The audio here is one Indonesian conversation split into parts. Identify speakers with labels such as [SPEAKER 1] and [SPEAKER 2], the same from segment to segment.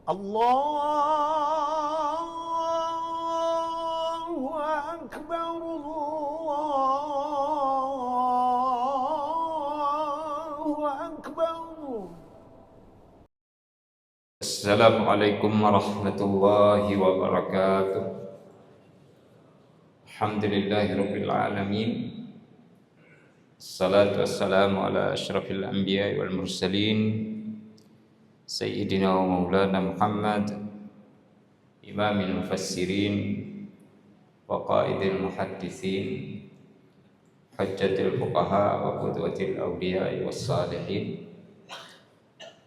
[SPEAKER 1] الله أكبر الله أكبر.
[SPEAKER 2] Assalamualaikum warahmatullahi wabarakatuh. Alhamdulillahirabbil alamin. Assalatu wassalamu ala asyrafil anbiya'i wal mursalin sayyidina wa maulana Muhammad imamil mufassirin wa qaidil muhadditsin hujjatil fuqaha wa qudwatil awliya'i was salihin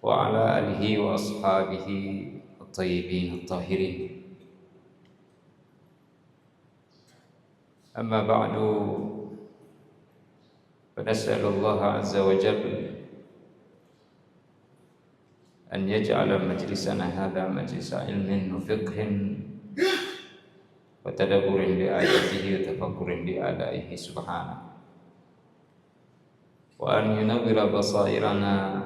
[SPEAKER 2] wa ala alihi wa ashabihi at-tayyibin at-tahirin. Amma ba'du, fa nas'alullaha azza wa jalla an yaj'ala majlisana hadha majlisa ilmin wa fiqhin wa tadabburin li ayatihi wa tafakkurin li alaihi subhanahu wa an yunawwira basairana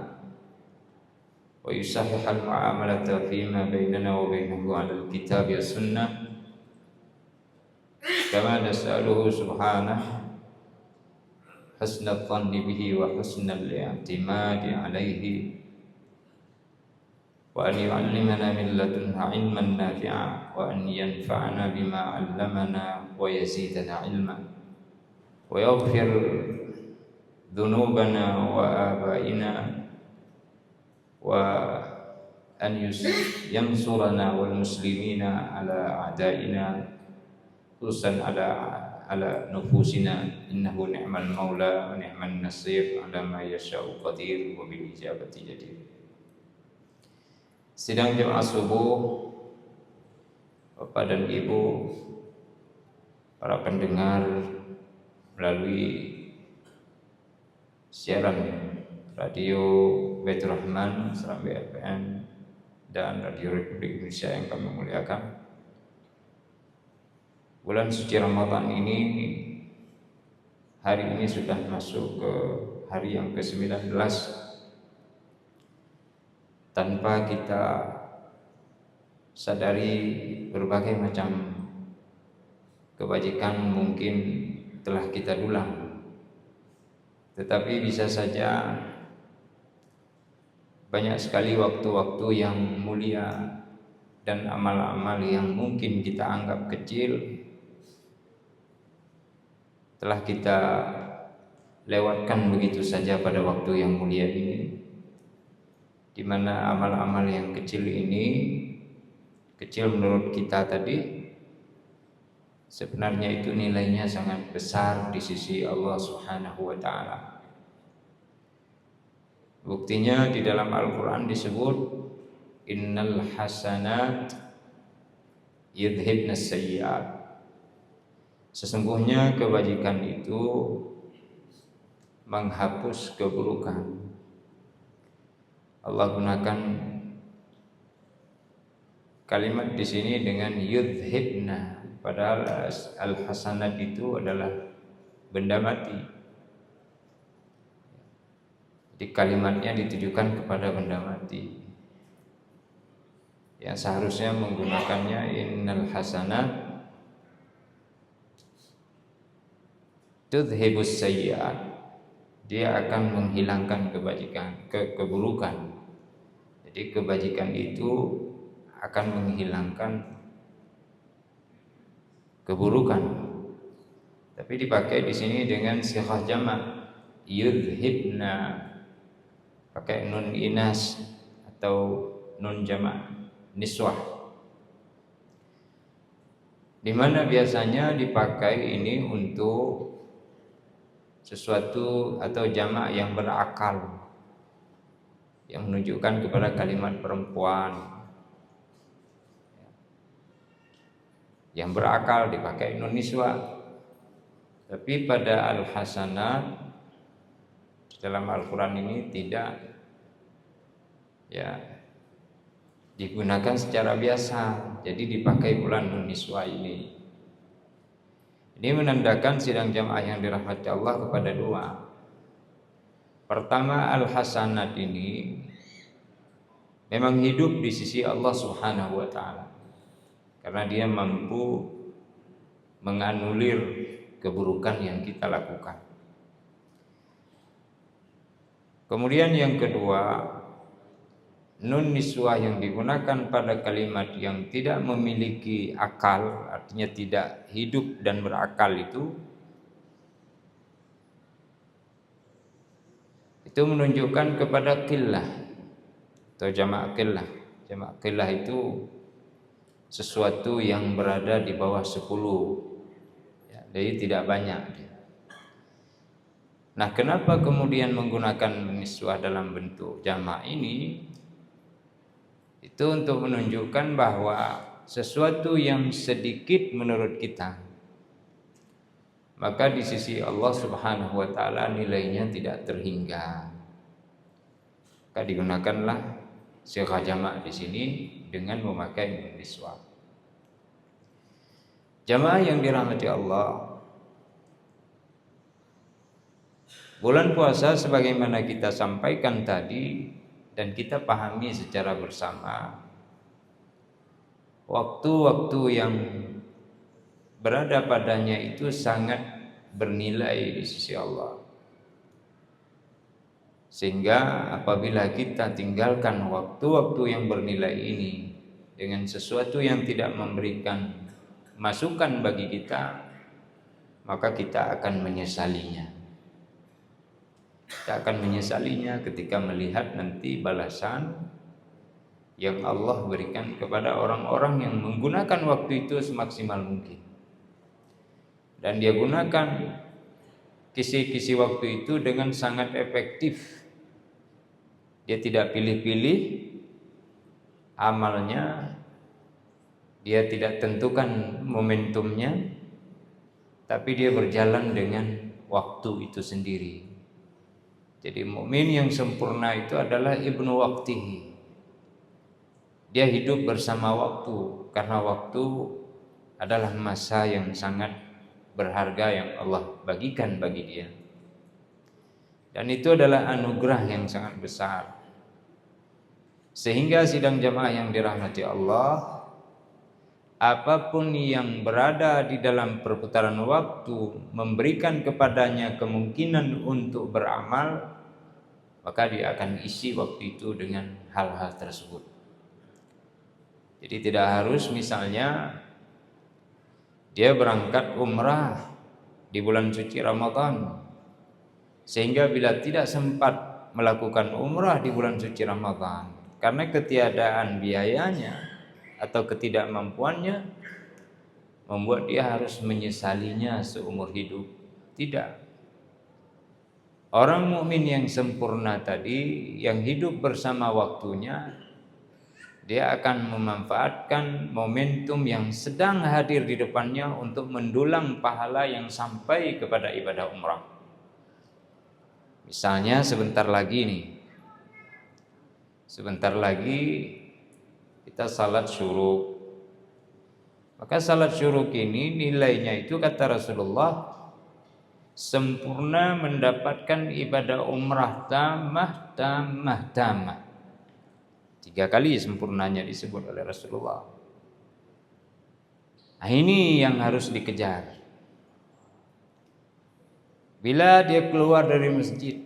[SPEAKER 2] wa yusahhih al-mu'amalata fima bainana wa bainahu 'ala al-kitab wa sunnah kama nas'aluhu subhanahu husnal dhanni bihi wa husnal i'timadi 'alaihi wa an yu'allimana min ladunhu 'ilman nafi'a wa an yanfa'ana bima 'allamana wa yazidana 'ilma wa yaghfir dhunubana wa abaina wa an yansurana wal muslimina ala a'daina khususan ala nufusina innahu ni'mal maula wa ni'man nasir ala ma yasha'u qadir wa bil ijabati jadir. Sidang jamaah subuh, Bapak dan Ibu, para pendengar melalui siaran Radio Baitur Rahman, Serambi FM, dan Radio Republik Indonesia yang kami muliakan. Bulan suci Ramadan ini, hari ini sudah masuk ke hari yang ke-19 tanpa kita sadari berbagai macam kebajikan mungkin telah kita dulang, tetapi bisa saja banyak sekali waktu-waktu yang mulia dan amal-amal yang mungkin kita anggap kecil telah kita lewatkan begitu saja pada waktu yang mulia ini, di mana amal-amal yang kecil ini, kecil menurut kita tadi, sebenarnya itu nilainya sangat besar di sisi Allah Subhanahu wa taala. Buktinya di dalam Al-Qur'an disebut innal hasanat yudhibnas sayyi'at. Sesungguhnya kebajikan itu menghapus keburukan. Allah gunakan kalimat di sini dengan yudhibna, padahal al-hasanat itu adalah benda mati. Jadi kalimatnya ditujukan kepada benda mati. Yang seharusnya menggunakannya innal hasanat tudhibus sayyi'at. Dia akan menghilangkan kebajikan, keburukan. Jadi kebajikan itu akan menghilangkan keburukan. Tapi dipakai di sini dengan sighah jamak yudhibna, pakai nun inas atau nun jamak niswah. Di mana biasanya dipakai ini untuk sesuatu atau jamak yang berakal, yang menunjukkan kepada kalimat perempuan yang berakal dipakai nun niswa. Tapi pada al-hasanat dalam Al-Quran ini tidak digunakan secara biasa, jadi dipakai pula nun niswa ini. Ini menandakan sidang jamaah yang dirahmati Allah kepada dua. Pertama, al-hasanat ini memang hidup di sisi Allah Subhanahu wa taala. Karena dia mampu menganulir keburukan yang kita lakukan. Kemudian yang kedua, nun niswah yang digunakan pada kalimat yang tidak memiliki akal, artinya tidak hidup dan berakal itu menunjukkan kepada qillah atau jamak qillah. Jamak qillah itu sesuatu yang berada di bawah 10, ya, jadi tidak banyak. Nah, kenapa kemudian menggunakan niswah dalam bentuk jamak ini? Itu untuk menunjukkan bahwa sesuatu yang sedikit menurut kita, maka di sisi Allah Subhanahu wa taala nilainya tidak terhingga. Maka digunakanlah sighah jamak di sini dengan memakai niswah. Jamaah yang dirahmati Allah, bulan puasa sebagaimana kita sampaikan tadi dan kita pahami secara bersama, waktu-waktu yang berada padanya itu sangat bernilai di sisi Allah. Sehingga apabila kita tinggalkan waktu-waktu yang bernilai ini dengan sesuatu yang tidak memberikan masukan bagi kita, maka kita akan menyesalinya. Kita akan menyesalinya ketika melihat nanti balasan yang Allah berikan kepada orang-orang yang menggunakan waktu itu semaksimal mungkin. Dan dia gunakan kisi-kisi waktu itu dengan sangat efektif. Dia tidak pilih-pilih amalnya, dia tidak tentukan momentumnya, tapi dia berjalan dengan waktu itu sendiri. Jadi mukmin yang sempurna itu adalah ibnu waqtihi. Dia hidup bersama waktu, karena waktu adalah masa yang sangat berharga yang Allah bagikan bagi dia. Dan itu adalah anugerah yang sangat besar. Sehingga sidang jamaah yang dirahmati Allah, apapun yang berada di dalam perputaran waktu memberikan kepadanya kemungkinan untuk beramal, maka dia akan isi waktu itu dengan hal-hal tersebut. Jadi tidak harus misalnya dia berangkat umrah di bulan suci Ramadan, sehingga bila tidak sempat melakukan umrah di bulan suci Ramadan karena ketiadaan biayanya atau ketidakmampuannya, membuat dia harus menyesalinya seumur hidup. Tidak. Orang mukmin yang sempurna tadi, yang hidup bersama waktunya, dia akan memanfaatkan momentum yang sedang hadir di depannya untuk mendulang pahala yang sampai kepada ibadah umrah. Misalnya sebentar lagi kita salat syuruk. Maka salat syuruk ini nilainya itu kata Rasulullah sempurna mendapatkan ibadah umrah tamah. 3 kali sempurnanya disebut oleh Rasulullah. Nah, ini yang harus dikejar. Bila dia keluar dari masjid,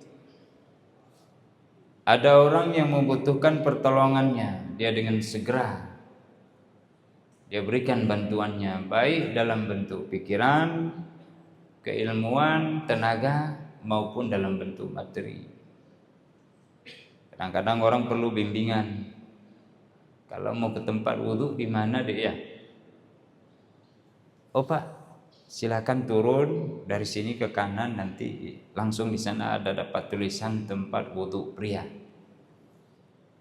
[SPEAKER 2] ada orang yang membutuhkan pertolongannya, dia dengan segera dia berikan bantuannya, baik dalam bentuk pikiran, keilmuan, tenaga, maupun dalam bentuk materi. Kadang-kadang orang perlu bimbingan. Kalau mau ke tempat wudhu di mana deh ya? Oh Pak, silakan turun dari sini ke kanan, nanti langsung di sana dapat tulisan tempat wudhu pria.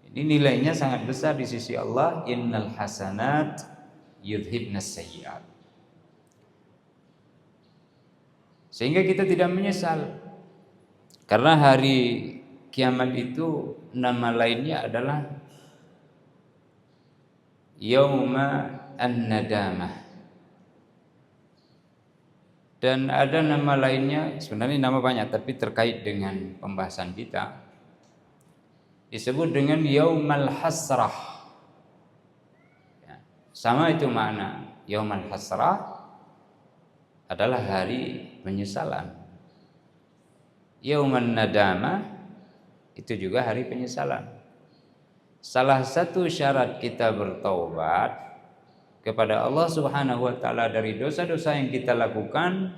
[SPEAKER 2] Ini nilainya sangat besar di sisi Allah. Innal hasanat yudhibnas sayyi'at. Sehingga kita tidak menyesal, karena hari kiamat itu nama lainnya adalah Yauma An-Nadamah. Dan ada nama lainnya, sebenarnya nama banyak tapi terkait dengan pembahasan kita. disebut dengan yaumal hasrah. Ya, sama itu makna. Yaumal hasrah adalah hari penyesalan. Yauman nadamah itu juga hari penyesalan. Salah satu syarat kita bertaubat kepada Allah Subhanahu wa taala dari dosa-dosa yang kita lakukan,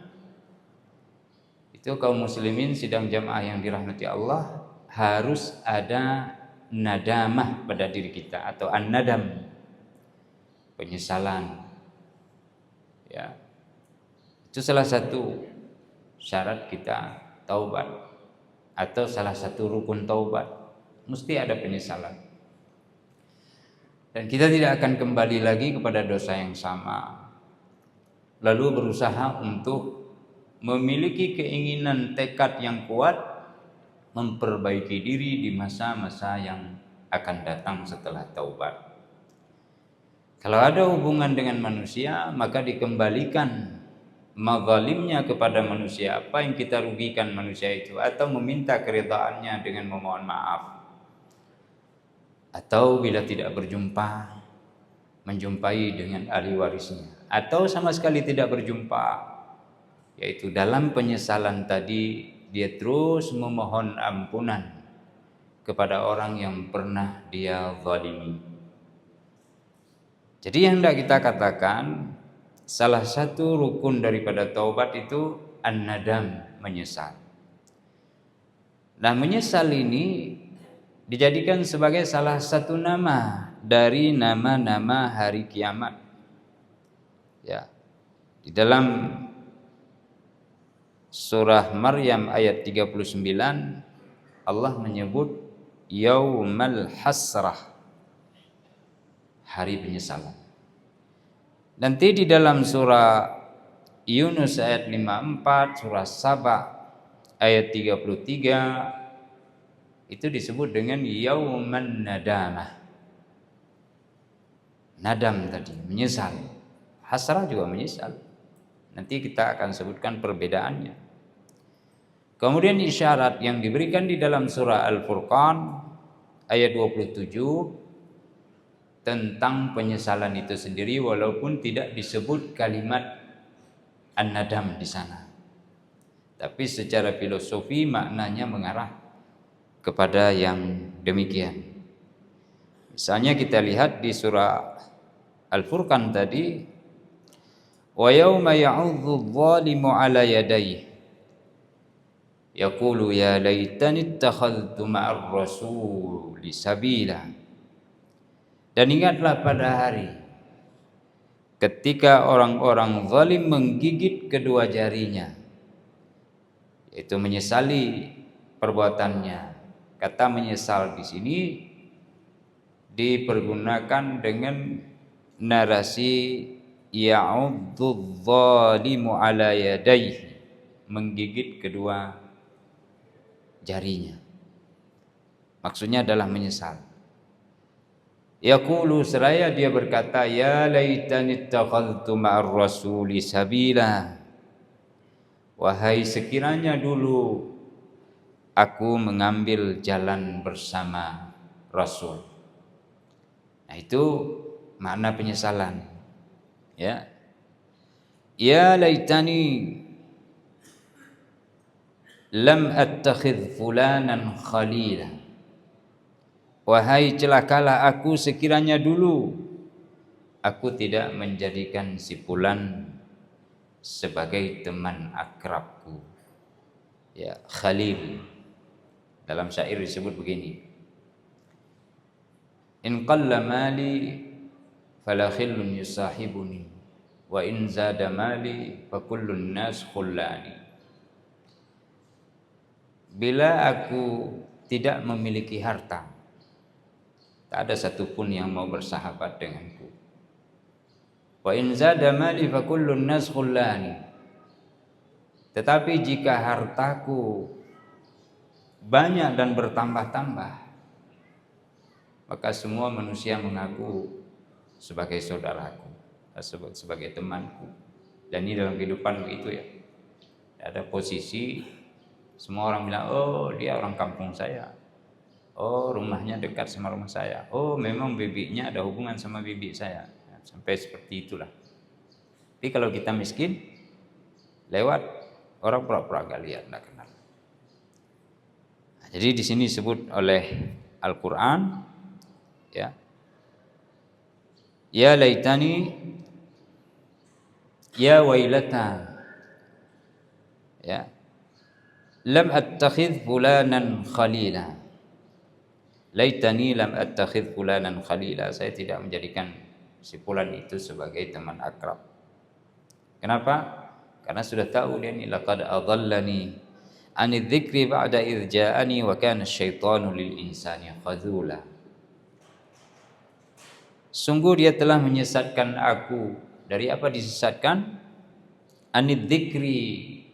[SPEAKER 2] itu kaum muslimin sidang jamaah yang dirahmati Allah, harus ada nadamah pada diri kita atau an-nadam, penyesalan. Ya. Itu salah satu syarat kita taubat atau salah satu rukun taubat, mesti ada penyesalan. Dan kita tidak akan kembali lagi kepada dosa yang sama. Lalu berusaha untuk memiliki keinginan tekad yang kuat memperbaiki diri di masa-masa yang akan datang setelah taubat. Kalau ada hubungan dengan manusia, maka dikembalikan mazalimnya kepada manusia, apa yang kita rugikan manusia itu, atau meminta keridhaannya dengan memohon maaf. Atau bila tidak berjumpa, menjumpai dengan ahli warisnya, atau sama sekali tidak berjumpa, yaitu dalam penyesalan tadi dia terus memohon ampunan kepada orang yang pernah dia zalimi. Jadi yang hendak kita katakan, salah satu rukun daripada taubat itu an-nadam, menyesal. Nah, menyesal ini dijadikan sebagai salah satu nama dari nama-nama hari kiamat. Ya. Di dalam surah Maryam ayat 39 Allah menyebut yaumal hasrah, hari penyesalan. Nanti di dalam surah Yunus ayat 54, surah Saba ayat 33 itu disebut dengan yauman nadamah. Nadam tadi, menyesal. Hasrah juga menyesal. Nanti kita akan sebutkan perbedaannya. Kemudian isyarat yang diberikan di dalam surah Al-Furqan ayat 27 tentang penyesalan itu sendiri, walaupun tidak disebut kalimat an-nadam di sana. Tapi secara filosofi maknanya mengarah kepada yang demikian. Misalnya kita lihat di surah Al-Furqan tadi, wa yauma ya'udzu adh-dhalimu 'ala yadayhi yaqulu ya laitani ittakhadhtu ma'ar rasuli sabila. Dan ingatlah pada hari ketika orang-orang zalim menggigit kedua jarinya, yaitu menyesali perbuatannya. Kata menyesal di sini dipergunakan dengan narasi ya'udzu dhalimu 'ala yadayhi, menggigit kedua jarinya. Maksudnya adalah menyesal. Yaqulu, seraya dia berkata, ya laitani ittakhadhtu ma'ar rasuli sabila. Wahai sekiranya dulu aku mengambil jalan bersama Rasul. Nah, itu makna penyesalan. Ya. Ya laitani lam attakhidh fulanan khalila. Wahai celakalah aku sekiranya dulu aku tidak menjadikan si fulan sebagai teman akrabku. Ya, khalil. Dalam syair disebut begini. In qalla mali fala khillun yusahibuni wa in zada mali fa kullun nas khullani. Bila aku tidak memiliki harta, tak ada satupun yang mau bersahabat denganku. Wa in zada mali fa kullun nas khullani. Tetapi jika hartaku banyak dan bertambah-tambah, maka semua manusia mengaku sebagai saudaraku, sebagai temanku. Dan ini dalam kehidupan begitu ya. Ada posisi semua orang bilang, oh dia orang kampung saya, Oh, rumahnya dekat sama rumah saya. Oh, memang bibinya ada hubungan sama bibi saya. Sampai seperti itulah. Tapi kalau kita miskin, lewat orang pura-pura gak lihat, gak kenal. Nah, jadi di sini disebut oleh Al-Quran, ya, ya laitani, ya wailata, ya, lam attakhidh fulanan khalila. Laitani lam attakhidh fulanan khalila. Saya tidak menjadikan si fulan itu sebagai teman akrab. Kenapa? Karena sudah tahu dia ini laqad adallani anidz dzikri ba'da idz ja'ani wa kana asyaitanu lil insani khadzula. Sungguh dia telah menyesatkan aku. Dari apa disesatkan? Anidz dzikri,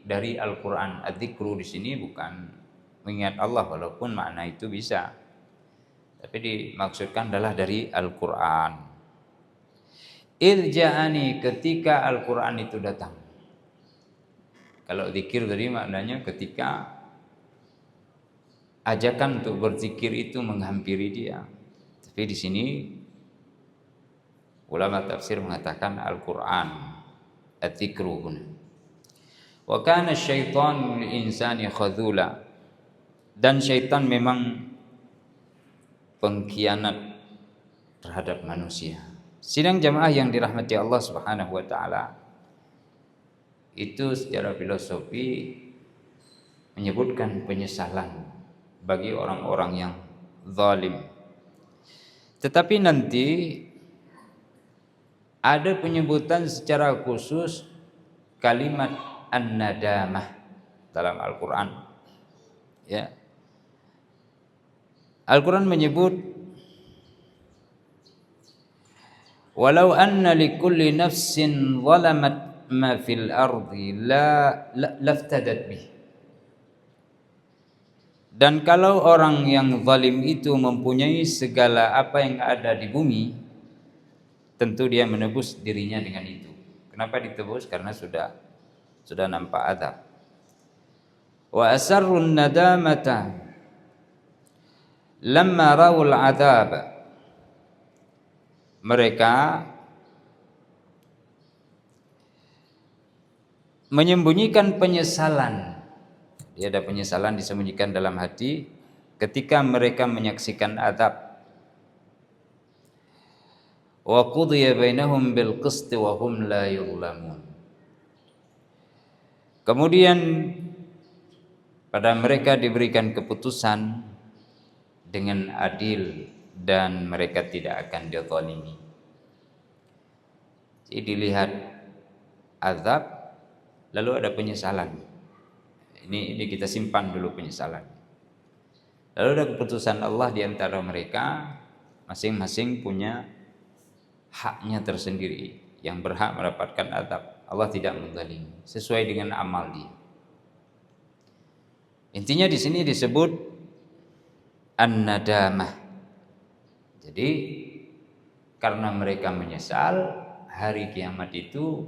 [SPEAKER 2] dari Al-Qur'an. Adzikru di sini bukan mengingat Allah, walaupun makna itu bisa. Tapi dimaksudkan adalah dari Al-Qur'an. Idz ja'ani, ketika Al-Qur'an itu datang. Kalau zikir tadi maknanya ketika ajakan untuk berzikir itu menghampiri dia. Tapi di sini ulama tafsir mengatakan Al-Qur'an, adzikru huna. Wa kana asyaitanu lil insani khadzula. Dan syaitan memang pengkhianat terhadap manusia. Sidang jamaah yang dirahmati Allah Subhanahu wa taala, itu secara filosofi menyebutkan penyesalan bagi orang-orang yang zalim. Tetapi nanti ada penyebutan secara khusus kalimat an-nadamah dalam Al-Qur'an. Ya. Al-Quran menyebut walau anna likulli nafsin zalamat ma fil ardi laftadat bih. Dan kalau orang yang zalim itu mempunyai segala apa yang ada di bumi, tentu dia menebus dirinya dengan itu. Kenapa ditebus? Karena sudah nampak azab. Wa asarrun nadamata lamma rawul azab. Mereka menyembunyikan penyesalan. Dia ada penyesalan disembunyikan dalam hati ketika mereka menyaksikan azab. Wa qudiya bainahum bil qist wa hum la yuzlamun. Kemudian pada mereka diberikan keputusan dengan adil dan mereka tidak akan dizalimi. Jadi dilihat azab lalu ada penyesalan. Ini kita simpan dulu penyesalan. Lalu ada keputusan Allah di antara mereka, masing-masing punya haknya tersendiri yang berhak mendapatkan azab. Allah tidak menzalimi sesuai dengan amal dia. Intinya di sini disebut an-nadamah. Jadi karena mereka menyesal, hari kiamat itu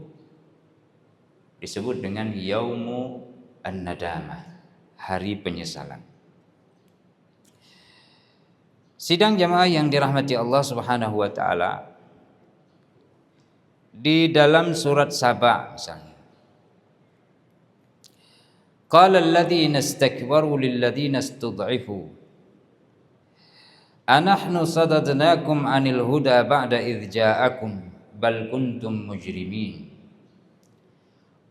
[SPEAKER 2] disebut dengan yaumu an-nadamah, hari penyesalan. Sidang jamaah yang dirahmati Allah Subhanahu wa taala, di dalam surat Saba misalnya, qala alladziina istakbaru lil ladziina istud'ifu anahnu sadadnakum 'anil huda ba'da idz ja'akum bal kuntum mujrimin.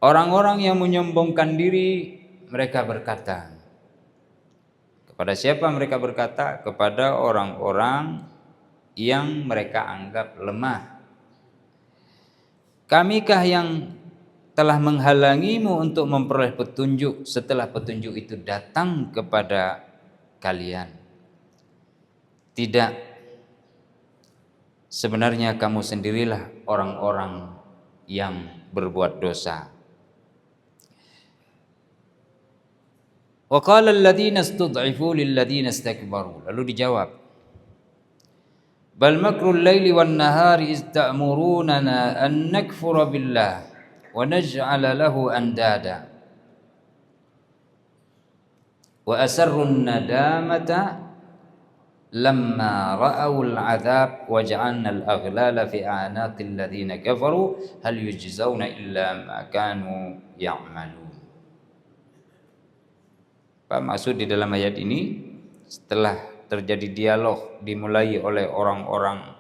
[SPEAKER 2] Orang-orang yang menyombongkan diri mereka berkata, kepada siapa mereka berkata? Kepada orang-orang yang mereka anggap lemah. Kamikah yang telah menghalangimu untuk memperoleh petunjuk setelah petunjuk itu datang kepada kalian? Tidak, sebenarnya kamu sendirilah orang-orang yang berbuat dosa. Wa qala alladziina istud'ifu lil ladziina istakbaru. Lalu dijawab, bal makrul laili wan nahari iz ta'murunana an nakfura billah wa naj'ala lahu andada wa asarrun nadamata lamma ra'awul 'adzab waja'alna al-aghlala fi a'naqil ladzina kafaru hal yujzauna illa ma kanu ya'malun. Apa maksud di dalam ayat ini? Setelah terjadi dialog dimulai oleh orang-orang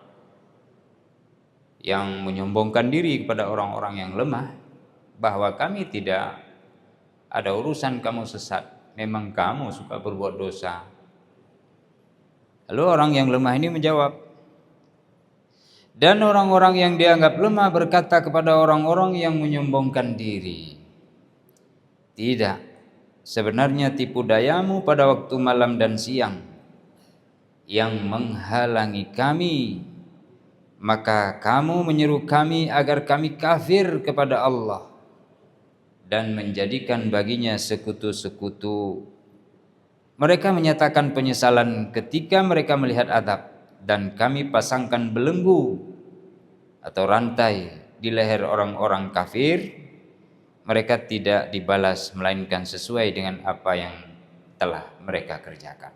[SPEAKER 2] yang menyombongkan diri kepada orang-orang yang lemah, bahwa kami tidak ada urusan kamu sesat, memang kamu suka berbuat dosa. Lalu orang yang lemah ini menjawab, dan orang-orang yang dianggap lemah berkata kepada orang-orang yang menyombongkan diri, tidak, sebenarnya tipu dayamu pada waktu malam dan siang yang menghalangi kami, maka kamu menyeru kami agar kami kafir kepada Allah dan menjadikan baginya sekutu-sekutu. Mereka menyatakan penyesalan ketika mereka melihat azab, dan kami pasangkan belenggu atau rantai di leher orang-orang kafir. Mereka tidak dibalas melainkan sesuai dengan apa yang telah mereka kerjakan.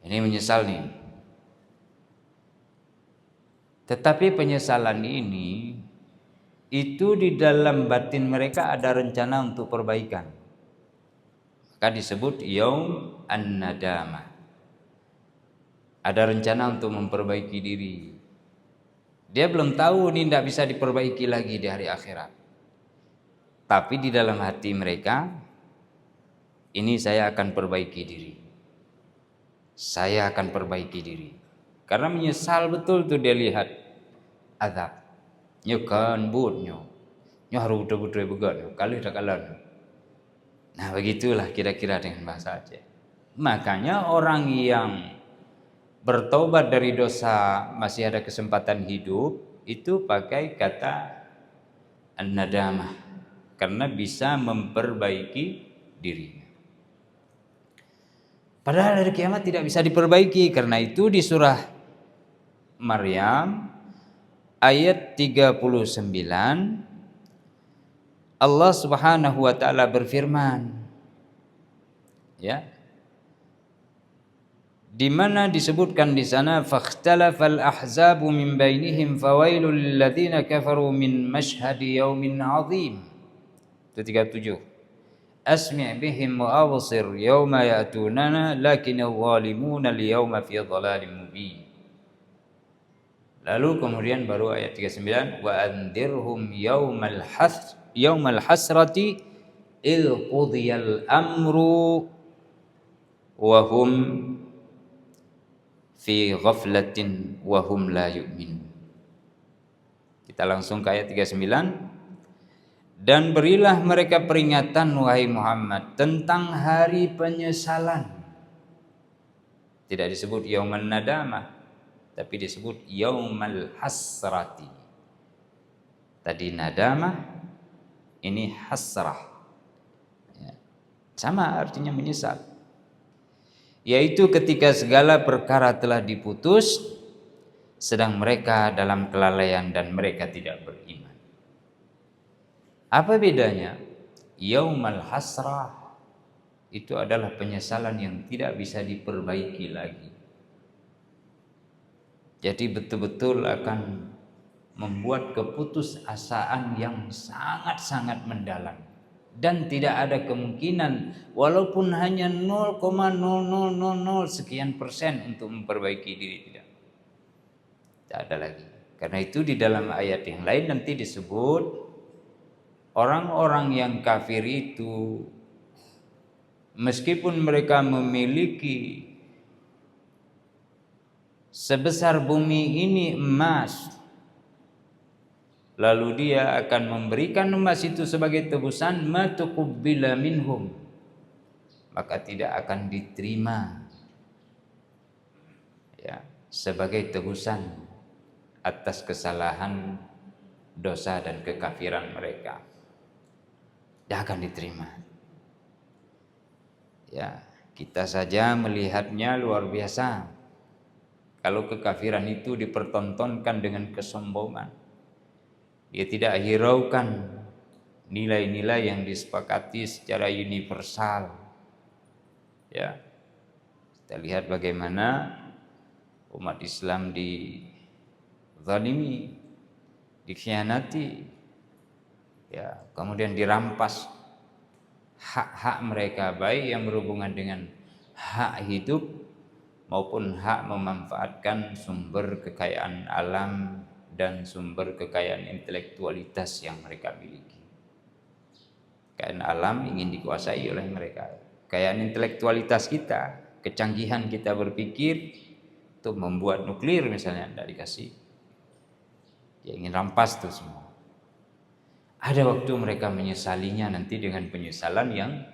[SPEAKER 2] Ini menyesal nih. Tetapi penyesalan ini itu di dalam batin mereka ada rencana untuk perbaikan. Maka disebut yaum an-nadamah. Ada rencana untuk memperbaiki diri. Dia belum tahu ini tidak bisa diperbaiki lagi di hari akhirat. Tapi di dalam hati mereka, ini saya akan perbaiki diri. Saya akan perbaiki diri. Karena menyesal betul tuh dia lihat azab. Nyokan budnya. Nyo haru betul-betul begat. Kali dah kalan. Nah begitulah kira-kira dengan bahasa Aceh. Makanya orang yang bertobat dari dosa masih ada kesempatan hidup itu pakai kata an-nadamah, karena bisa memperbaiki dirinya. Padahal hari kiamat tidak bisa diperbaiki. Karena itu di surah Maryam ayat 39 Allah Subhanahu wa taala berfirman, ya, di mana disebutkan di sana fakhtalafal ahzabu min bainihim fawailul lil ladzina kafaru min mashhadi yaumin azim. Itu 37. Asmi' bihim wa absir yauma ya'tunana lakinal zalimuna al-yawma fi dhalalin mubin. Lalu kemudian baru ayat 39 wa andirhum yaumal hasrati il qudiyal amru wa hum fi ghaflatin wa hum la yu'minun. Kita langsung ke ayat 39. Dan berilah mereka peringatan wahai Muhammad tentang hari penyesalan. Tidak disebut yauman nadamah, tapi disebut yaumal hasrati. Tadi nadamah, ini hasrah, ya, sama artinya menyesal. Yaitu ketika segala perkara telah diputus, sedang mereka dalam kelalaian dan mereka tidak beriman. Apa bedanya? Yaumal hasrah itu adalah penyesalan yang tidak bisa diperbaiki lagi. Jadi betul-betul akan membuat keputusasaan yang sangat-sangat mendalam. Dan tidak ada kemungkinan walaupun hanya 0,0000 sekian persen untuk memperbaiki diri, tidak ada lagi. Karena itu di dalam ayat yang lain nanti disebut orang-orang yang kafir itu meskipun mereka memiliki sebesar bumi ini emas, lalu dia akan memberikan emas itu sebagai tebusan, matuqbila minhum, maka tidak akan diterima, ya, sebagai tebusan atas kesalahan, dosa dan kekafiran mereka. Tidak akan diterima. Ya, kita saja melihatnya luar biasa. Kalau kekafiran itu dipertontonkan dengan kesombongan, dia tidak hiraukan nilai-nilai yang disepakati secara universal. Ya, Kita lihat bagaimana umat Islam dizalimi, dikhianati, ya, kemudian dirampas hak-hak mereka, baik yang berhubungan dengan hak hidup maupun hak memanfaatkan sumber kekayaan alam dan sumber kekayaan intelektualitas yang mereka miliki. Kekayaan alam ingin dikuasai oleh mereka. Kekayaan intelektualitas kita, kecanggihan kita berpikir untuk membuat nuklir misalnya, tidak dikasih. Dia ingin rampas itu semua. Ada waktu mereka menyesalinya nanti dengan penyesalan yang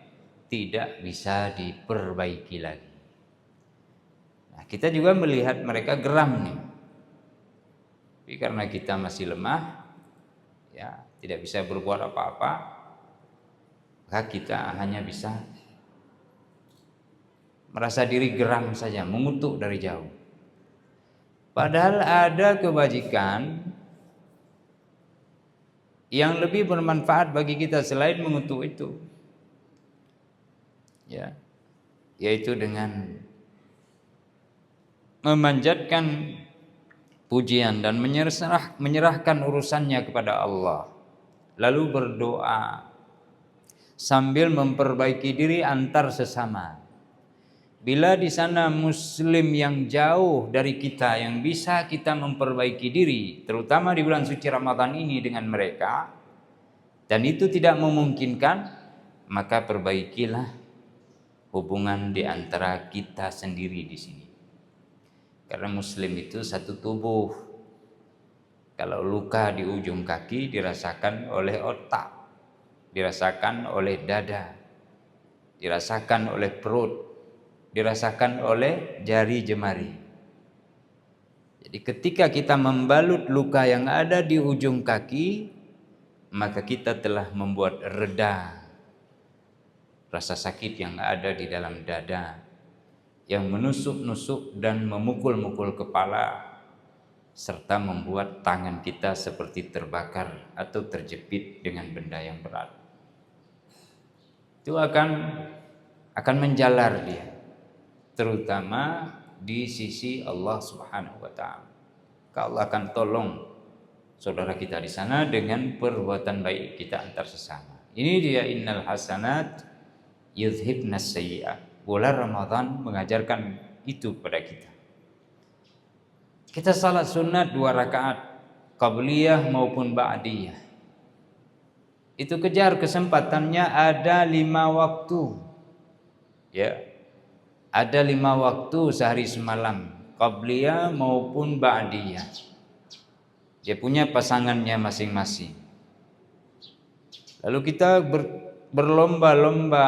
[SPEAKER 2] tidak bisa diperbaiki lagi. Nah, kita juga melihat mereka geram nih. Tapi karena kita masih lemah, ya, tidak bisa berbuat apa-apa, maka kita hanya bisa merasa diri geram saja, mengutuk dari jauh. Padahal ada kebajikan yang lebih bermanfaat bagi kita selain mengutuk itu, ya, yaitu dengan memanjatkan pujian dan menyerahkan urusannya kepada Allah, lalu berdoa sambil memperbaiki diri antar sesama. Bila di sana muslim yang jauh dari kita yang bisa kita memperbaiki diri, terutama di bulan suci Ramadan ini dengan mereka, dan itu tidak memungkinkan, maka perbaikilah hubungan di antara kita sendiri di sini. Karena muslim itu satu tubuh. Kalau luka di ujung kaki dirasakan oleh otak, dirasakan oleh dada, dirasakan oleh perut, dirasakan oleh jari jemari. Jadi ketika kita membalut luka yang ada di ujung kaki, maka kita telah membuat reda rasa sakit yang ada di dalam dada, yang menusuk-nusuk dan memukul-mukul kepala, serta membuat tangan kita seperti terbakar atau terjepit dengan benda yang berat. Itu akan menjalar dia, terutama di sisi Allah Subhanahu wa taala. Allah akan tolong saudara kita di sana dengan perbuatan baik kita antar sesama. Ini dia innal hasanat yudhibnas sayyi'at. Bulan Ramadan mengajarkan itu kepada kita. Kita salat sunat 2 rakaat, qabliyah maupun ba'diyah. Itu kejar kesempatannya, ada 5 waktu. Ya. Ada 5 waktu sehari semalam, qabliyah maupun ba'diyah. Dia punya pasangannya masing-masing. Lalu kita berlomba-lomba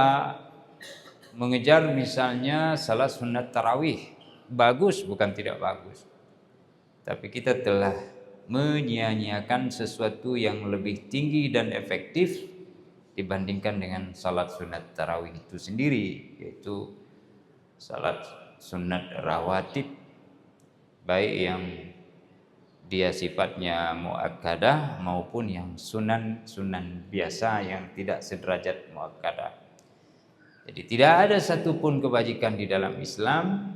[SPEAKER 2] mengejar misalnya salat sunat tarawih. Bagus, bukan tidak bagus. Tapi kita telah menyia-nyiakan sesuatu yang lebih tinggi dan efektif dibandingkan dengan salat sunat tarawih itu sendiri, yaitu salat sunat rawatib, baik yang dia sifatnya muakkadah maupun yang sunan biasa yang tidak sederajat muakkadah. Jadi tidak ada satupun kebajikan di dalam Islam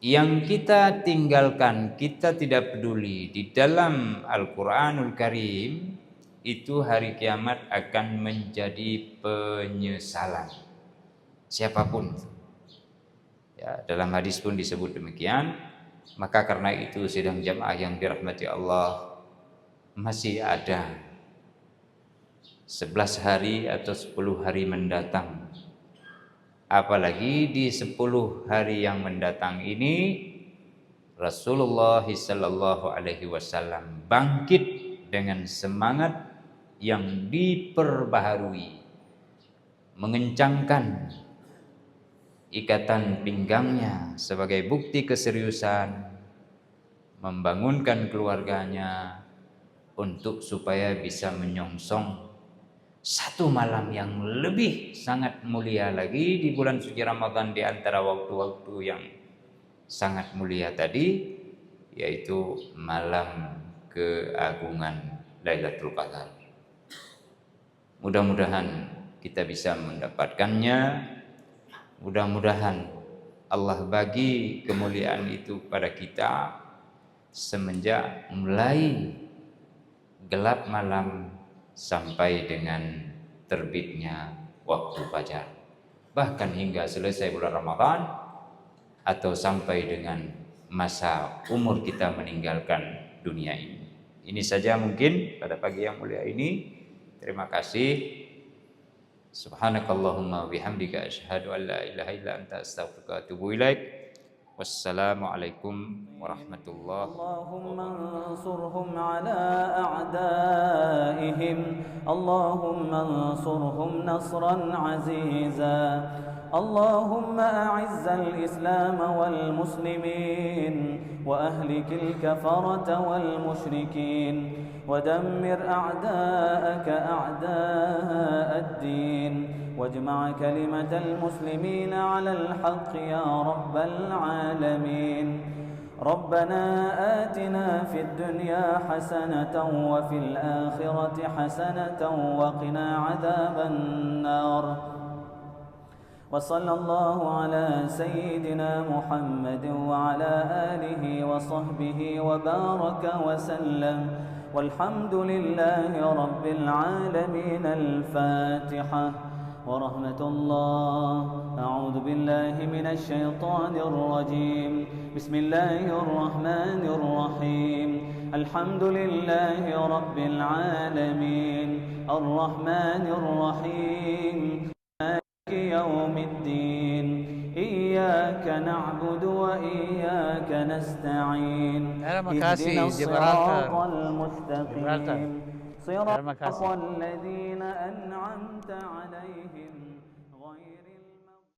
[SPEAKER 2] yang kita tinggalkan, kita tidak peduli. Di dalam Al-Quranul Karim itu hari kiamat akan menjadi penyesalan siapapun. Ya, dalam hadis pun disebut demikian. Maka karena itu sidang jamaah yang dirahmati Allah, masih ada 11 hari atau 10 hari mendatang. Apalagi di 10 hari yang mendatang ini Rasulullah sallallahu alaihi wasallam bangkit dengan semangat yang diperbaharui, mengencangkan ikatan pinggangnya sebagai bukti keseriusan, membangunkan keluarganya untuk supaya bisa menyongsong satu malam yang lebih sangat mulia lagi di bulan suci Ramadan, di antara waktu-waktu yang sangat mulia tadi, yaitu malam keagungan Lailatul Qadar. Mudah-mudahan kita bisa mendapatkannya. Mudah-mudahan Allah bagi kemuliaan itu pada kita semenjak mulai gelap malam sampai dengan terbitnya waktu fajar, bahkan hingga selesai bulan Ramadan atau sampai dengan masa umur kita meninggalkan dunia ini. Ini saja mungkin pada pagi yang mulia ini. Terima kasih. Subhanakallahumma bihamdika asyhadu an la ilaha illa anta astaghfiruka wa atubu ilaik. Wassalamualaikum warahmatullahi
[SPEAKER 3] اللهم انصرهم على أعدائهم اللهم انصرهم نصرا عزيزا اللهم أعز الإسلام والمسلمين وأهلك الكفرة والمشركين ودمر أعداءك أعداء الدين واجمع كلمة المسلمين على الحق يا رب العالمين ربنا آتنا في الدنيا حسنة وفي الآخرة حسنة وقنا عذاب النار وصلى الله على سيدنا محمد وعلى آله وصحبه وبارك وسلم والحمد لله رب العالمين. الفاتحة. ورحمة الله. أعوذ بالله من الشيطان الرجيم. بسم الله الرحمن الرحيم. الحمد لله رب العالمين الرحمن الرحيم مالك يوم الدين إياك نعبد وإياك نستعين اهدنا الصراط المستقيم صراط الذين أنعمت عليهم